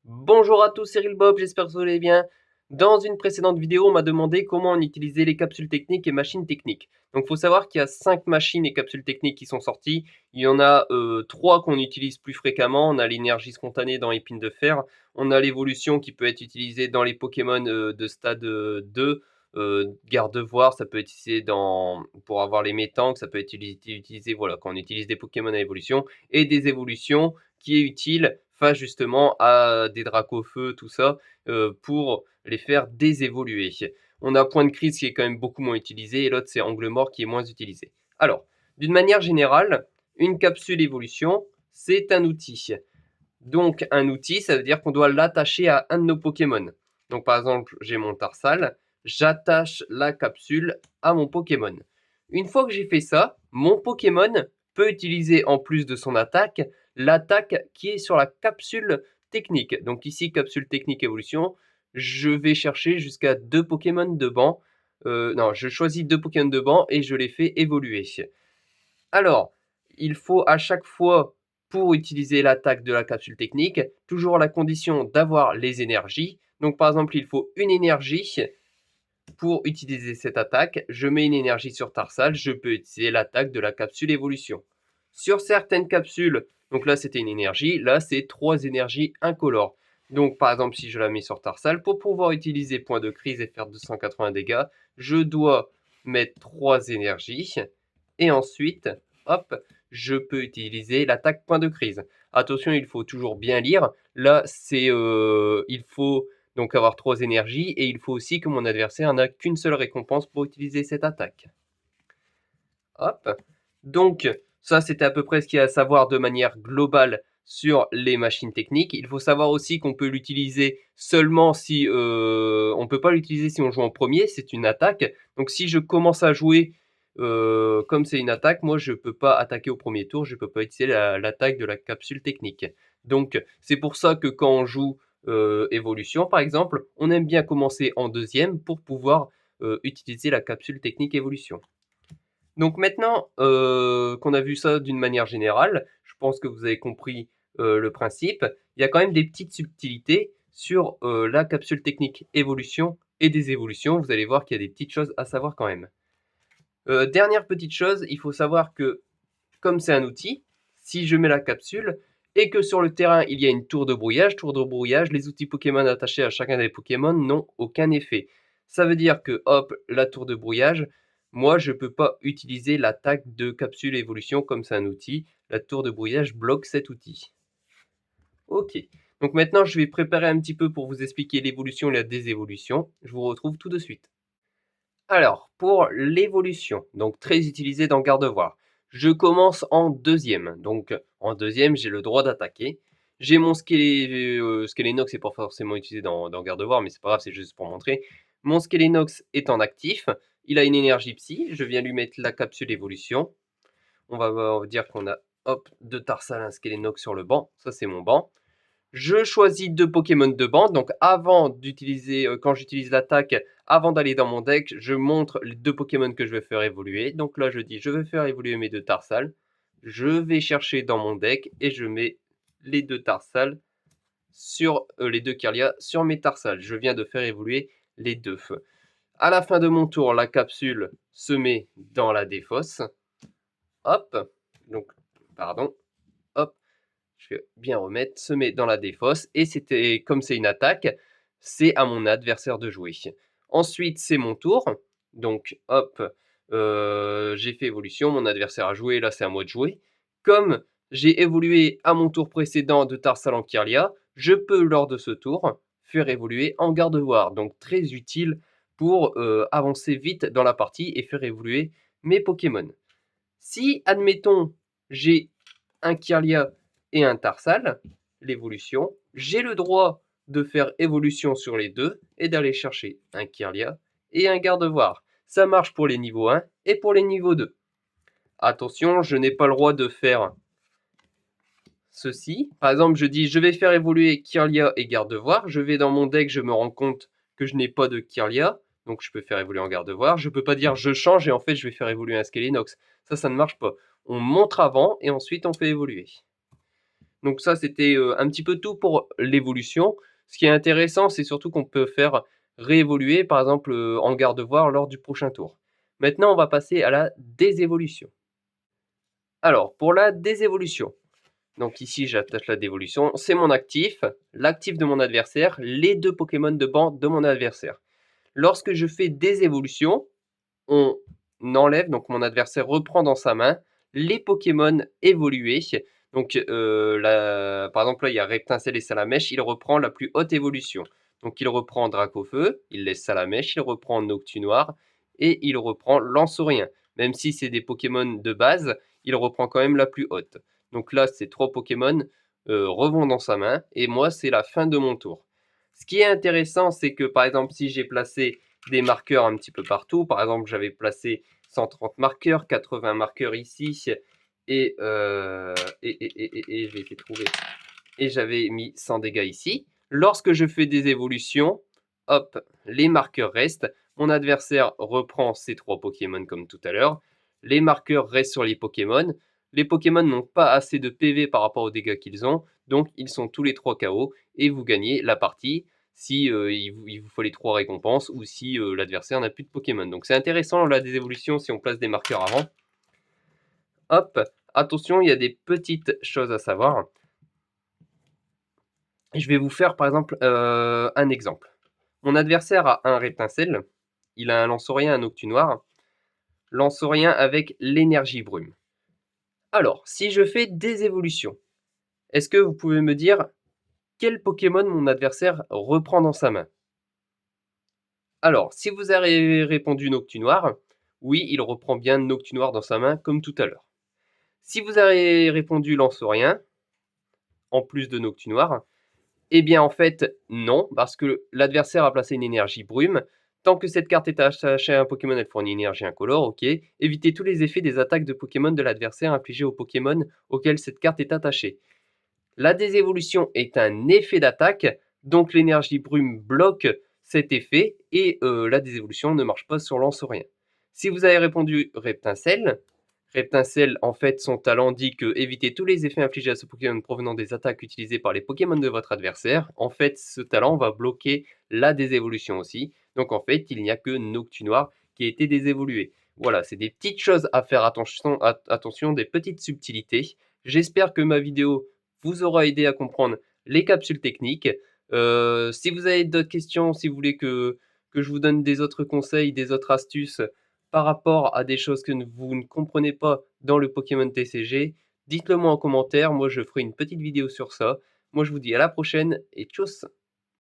Bonjour à tous, c'est Cyril Bob, j'espère que vous allez bien. Dans une précédente vidéo, on m'a demandé comment on utilisait les capsules techniques et machines techniques. Donc il faut savoir qu'il y a 5 machines et capsules techniques qui sont sorties. Il y en a 3 qu'on utilise plus fréquemment. On a l'énergie spontanée dans Épine de Fer. On a l'évolution qui peut être utilisée dans les Pokémon de stade 2. Gardevoir, ça peut être utilisé pour avoir les métanques, ça peut être utilisé voilà, quand on utilise des Pokémon à évolution. Et des évolutions qui est utile face justement à des Dracofeu, tout ça, pour les faire désévoluer. On a Point de Crise qui est quand même beaucoup moins utilisé et l'autre c'est Angle Mort qui est moins utilisé. Alors, d'une manière générale, une capsule évolution, c'est un outil. Donc un outil, ça veut dire qu'on doit l'attacher à un de nos Pokémon. Donc par exemple, j'ai mon Tarsal, j'attache la capsule à mon Pokémon. Une fois que j'ai fait ça, mon Pokémon peut utiliser en plus de son attaque, l'attaque qui est sur la capsule technique. Donc ici, capsule technique évolution, je vais chercher jusqu'à 2 Pokémon de banc. Non, je choisis 2 Pokémon de banc et je les fais évoluer. Alors, il faut à chaque fois, pour utiliser l'attaque de la capsule technique, toujours la condition d'avoir les énergies. Donc par exemple, il faut une énergie pour utiliser cette attaque. Je mets une énergie sur Tarsal, je peux utiliser l'attaque de la capsule évolution. Sur certaines capsules, donc là c'était une énergie, là c'est 3 énergies incolores. Donc par exemple, si je la mets sur Tarsal, pour pouvoir utiliser point de crise et faire 280 dégâts, je dois mettre 3 énergies. Et ensuite, hop, je peux utiliser l'attaque point de crise. Attention, il faut toujours bien lire. Là, il faut donc avoir 3 énergies et il faut aussi que mon adversaire n'a qu'une seule récompense pour utiliser cette attaque. Hop. Donc, ça, c'était à peu près ce qu'il y a à savoir de manière globale sur les machines techniques. Il faut savoir aussi qu'on peut l'utiliser seulement si... on ne peut pas l'utiliser si on joue en premier, c'est une attaque. Donc si je commence à jouer comme c'est une attaque, moi je ne peux pas attaquer au premier tour, je ne peux pas utiliser l'attaque de la capsule technique. Donc c'est pour ça que quand on joue évolution par exemple, on aime bien commencer en deuxième pour pouvoir utiliser la capsule technique évolution. Donc maintenant qu'on a vu ça d'une manière générale, je pense que vous avez compris le principe. Il y a quand même des petites subtilités sur la capsule technique évolution et des évolutions. Vous allez voir qu'il y a des petites choses à savoir quand même. Dernière petite chose, il faut savoir que comme c'est un outil, si je mets la capsule et que sur le terrain il y a une tour de brouillage, les outils Pokémon attachés à chacun des Pokémon n'ont aucun effet. Ça veut dire que hop, la tour de brouillage, moi je ne peux pas utiliser l'attaque de capsule évolution comme c'est un outil. La tour de brouillage bloque cet outil. Ok, donc maintenant je vais préparer un petit peu pour vous expliquer l'évolution et la désévolution. Je vous retrouve tout de suite. Alors, pour l'évolution, donc très utilisée dans Gardevoir, je commence en deuxième. Donc, en deuxième, j'ai le droit d'attaquer. J'ai mon Skelenox, c'est pas forcément utilisé dans Gardevoir, mais c'est pas grave, c'est juste pour montrer. Mon Skelenox est en actif. Il a une énergie psy. Je viens lui mettre la capsule évolution. On va dire qu'on a, hop, 2 Tarsal, un Skelenox sur le banc. Ça, c'est mon banc. Je choisis 2 Pokémon de bande. Donc avant d'utiliser, quand j'utilise l'attaque, avant d'aller dans mon deck, je montre les 2 Pokémon que je vais faire évoluer. Donc là, je dis, je vais faire évoluer mes 2 Tarsal. Je vais chercher dans mon deck et je mets les 2 Tarsal sur les 2 Kirlia sur mes Tarsal. Je viens de faire évoluer les 2. À la fin de mon tour, la capsule se met dans la défausse. Hop. Donc, pardon. Hop. Je vais bien remettre, se met dans la défausse, et c'était comme c'est une attaque, c'est à mon adversaire de jouer. Ensuite, c'est mon tour, donc hop, j'ai fait évolution, mon adversaire a joué, là c'est à moi de jouer. Comme j'ai évolué à mon tour précédent de Tarsal en Kirlia, je peux lors de ce tour faire évoluer en Gardevoir, donc très utile pour avancer vite dans la partie et faire évoluer mes Pokémon. Si, admettons, j'ai un Kirlia et un Tarsal, l'évolution, j'ai le droit de faire évolution sur les deux et d'aller chercher un Kirlia et un Gardevoir. Ça marche pour les niveaux 1 et pour les niveaux 2. Attention, je n'ai pas le droit de faire ceci. Par exemple, je dis je vais faire évoluer Kirlia et Gardevoir. Je vais dans mon deck, je me rends compte que je n'ai pas de Kirlia. Donc je peux faire évoluer en Gardevoir. Je ne peux pas dire je change et en fait je vais faire évoluer un Skelenox. Ça ne marche pas. On montre avant et ensuite on fait évoluer. Donc ça, c'était un petit peu tout pour l'évolution. Ce qui est intéressant, c'est surtout qu'on peut faire réévoluer, par exemple, en garde-voir lors du prochain tour. Maintenant, on va passer à la désévolution. Alors, pour la désévolution, donc ici, j'attache la dévolution, c'est mon actif, l'actif de mon adversaire, les 2 Pokémon de banc de mon adversaire. Lorsque je fais désévolution, on enlève, donc mon adversaire reprend dans sa main les Pokémon évolués. Donc, par exemple, là, il y a Reptincelle et Salamèche, il reprend la plus haute évolution. Donc, il reprend Dracofeu, il laisse Salamèche, il reprend Noctunoir et il reprend Lanceurien. Même si c'est des Pokémon de base, il reprend quand même la plus haute. Donc là, ces 3 Pokémon revont dans sa main et moi, c'est la fin de mon tour. Ce qui est intéressant, c'est que par exemple, si j'ai placé des marqueurs un petit peu partout, par exemple, j'avais placé 130 marqueurs, 80 marqueurs ici, et je vais essayer de trouver. Et j'avais mis 100 dégâts ici. Lorsque je fais des évolutions, hop, les marqueurs restent. Mon adversaire reprend ses 3 Pokémon comme tout à l'heure. Les marqueurs restent sur les Pokémon. Les Pokémon n'ont pas assez de PV par rapport aux dégâts qu'ils ont, donc ils sont tous les 3 KO et vous gagnez la partie si il vous faut les 3 récompenses ou si l'adversaire n'a plus de Pokémon. Donc c'est intéressant là des évolutions si on place des marqueurs avant. Hop, attention, il y a des petites choses à savoir. Je vais vous faire par exemple un exemple. Mon adversaire a un Reptincelle, il a un Lanceurien, un Noctunoir. Lanceurien avec l'énergie brume. Alors, si je fais des évolutions, est-ce que vous pouvez me dire quel Pokémon mon adversaire reprend dans sa main? Alors, si vous avez répondu Noctunoir, oui, il reprend bien Noctunoir dans sa main comme tout à l'heure. Si vous avez répondu Lanceurien, en plus de Noctunoir, eh bien en fait non, parce que l'adversaire a placé une énergie brume. Tant que cette carte est attachée à un Pokémon, elle fournit une énergie incolore, ok. Évitez tous les effets des attaques de Pokémon de l'adversaire infligées aux Pokémon auxquels cette carte est attachée. La désévolution est un effet d'attaque, donc l'énergie brume bloque cet effet et la désévolution ne marche pas sur Lanceurien. Si vous avez répondu Reptincelle, Reptincelle, en fait, son talent dit que éviter tous les effets infligés à ce Pokémon provenant des attaques utilisées par les Pokémon de votre adversaire. En fait, ce talent va bloquer la désévolution aussi. Donc en fait, il n'y a que Noctunoir qui a été désévolué. Voilà, c'est des petites choses à faire attention, des petites subtilités. J'espère que ma vidéo vous aura aidé à comprendre les capsules techniques. Si vous avez d'autres questions, si vous voulez que je vous donne des autres conseils, des autres astuces par rapport à des choses que vous ne comprenez pas dans le Pokémon TCG, dites-le moi en commentaire. Moi, je ferai une petite vidéo sur ça. Moi, je vous dis à la prochaine et tchuss!